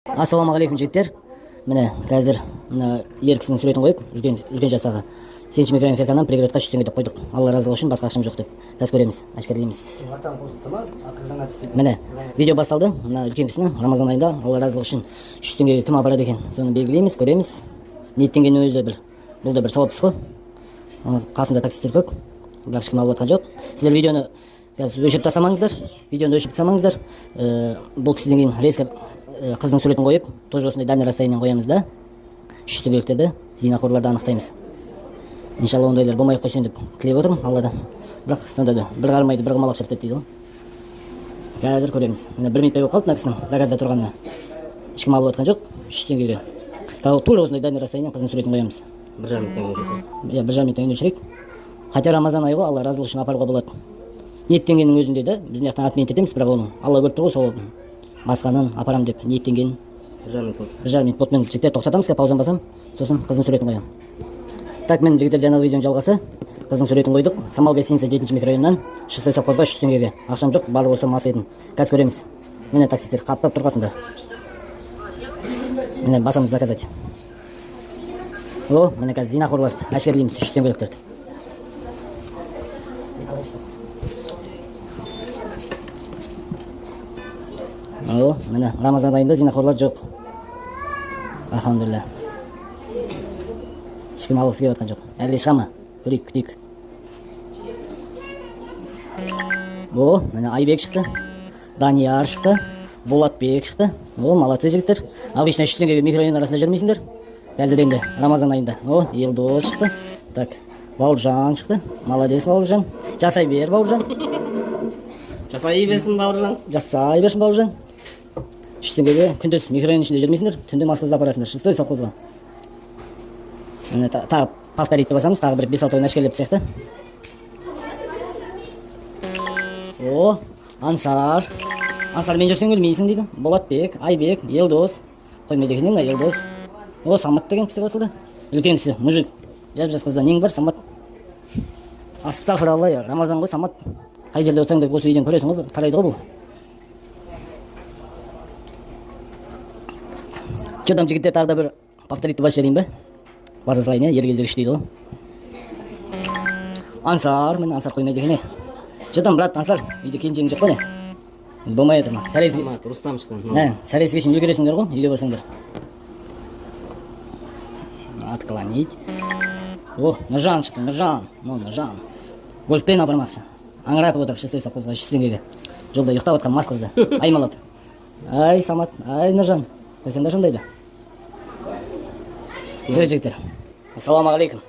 Ассалаумағалейкум жігіттер. Міне қазір мына ер кісінің суретін қойып, үлкен жастағы сенші микроинфекциядан пригородқа 3 теңге деп қойдық. Алла разы болсын, басқа ақшам жоқ деп. Қазір көреміз, әшкерелейміз. Міне видео басталды. Мына үлкен кісіні Рамазан айында Алла разы болсын 3 теңгеге кім апарады екен, соны белгілейміз, көреміз. Ниеттенгеннің өзі бұл да бір сауап іс қой. Қасында таксистер көп, бірақ ешкім алып жатқан жоқ. Сіздер видеоны қазір өшіріп тастамаңыздар. Видеоны өшіріп тастамаңыздар. Бұл кісіден кейін резко қыздың суретін қойып, тоже осындай дальный расстояниеден қоямыз да, үштігіліктерді, зинақорларды анықтаймыз. Иншалла ондайлар болмай қойсын деп тілеп отырмын Алладан. Бірақ сонда да бір қармайды, бір құмалақ шыртады дейді ғой. Қазір көреміз. Міне 1 минуттай болып қалды мына кісінің заказда тұрғанына. Ешкім алып жатқан жоқ, 3 теңгеге. Тура осындай дальный расстояниеден қыздың суретін қоямыз. 1,5 минуттан өшірсек. Иә, 1,5 минуттан өшірейік. Хотя Рамазан айы ғой, Алла разылығы үшін апаруға болады. Ниеттенгеннің өзінде де біздің жақтан атмен етеміз, бірақ оның Алла көріп тұр ғой, сол басқанын апарам деп ниеттенген. 1,5 минут болды. Мен жігіттер тоқтатамыз, паузаны басам, сосын қыздың суретін қоямын. Так, мен жігіттер жаңағы видеоның жалғасы. Қыздың суретін қойдық. Самал гостиница 7-ші микрорайоннан 6 совхозға 3 теңгеге. Ақшам жоқ, барлығы осы мас едім. Қазір көреміз. Міне таксистер қаптап тұр қасында. Міне басамыз заказать. Міне қазір зинақорларды әшкерелейміз 3 теңгеліктерді. Міне Рамазан айында зинақорлар жоқ. Алхамдулилля. Ешкім алғысы келіп жатқан жоқ. Әлде шыға ма? Көрейік, күтейік. Міне Айбек шықты. Данияр шықты. Болатбек шықты. Молодцы жігіттер. Обычно 3 теңгеге микрорайон арасында жүрмейсіңдер. Қазір енді Рамазан айында. Елдос шықты. Так, Бауыржан шықты. Молодец Бауыржан. Жасай бер Бауыржан. Жасай берсін Бауыржан. Жасай берсін Бауыржан. 3 теңгеге күндіз микрорайон ішінде жүрмейсіңдер. Түнде маскасыз апарасыңдар. 6 совхозға. Тағы повторитті басамыз, тағы бір 5-6 ойын әшкерлеп сияқты. Ансар. Ансар мен жүрсең өлмейсің дейді. Болатбек, Айбек, Елдос. Қоймайды екен мына Елдос. Самат деген кісі қосылды. Үлкен кісі, мужик. Жап-жас қызда нең бар, Самат? Астағфиралла, Рамазан ғой, Самат. Қай жерде отырсаң да осы үйден көресің ғой, тарайды ғой бұл. Жодам жігіттер тағы да бір повторитті бас жерейін бе? База салайын, ер кезде күш дейді ғой. Ансар, мен Ансар қоймайды екен. Жодам, брат, Ансар, үйде келіншегің жоқ қой не? Болмай жатыр ма? Рустам шыққан. Сәресіге шын үлгересіңдер ғой, үйде барсаңдар. Отклонить. Нұржан шықты, Нұржан. Гольфпен апармақшы. Аңыратып отырып 6 совхозға 3 теңгеге. Жолда ұйықтап отқан мас қызды. Аймалап. Ай, Самат, ай, Нұржан. Қойсаңдар шындайды. Сөз жігіттер. Ассаламағалейкум.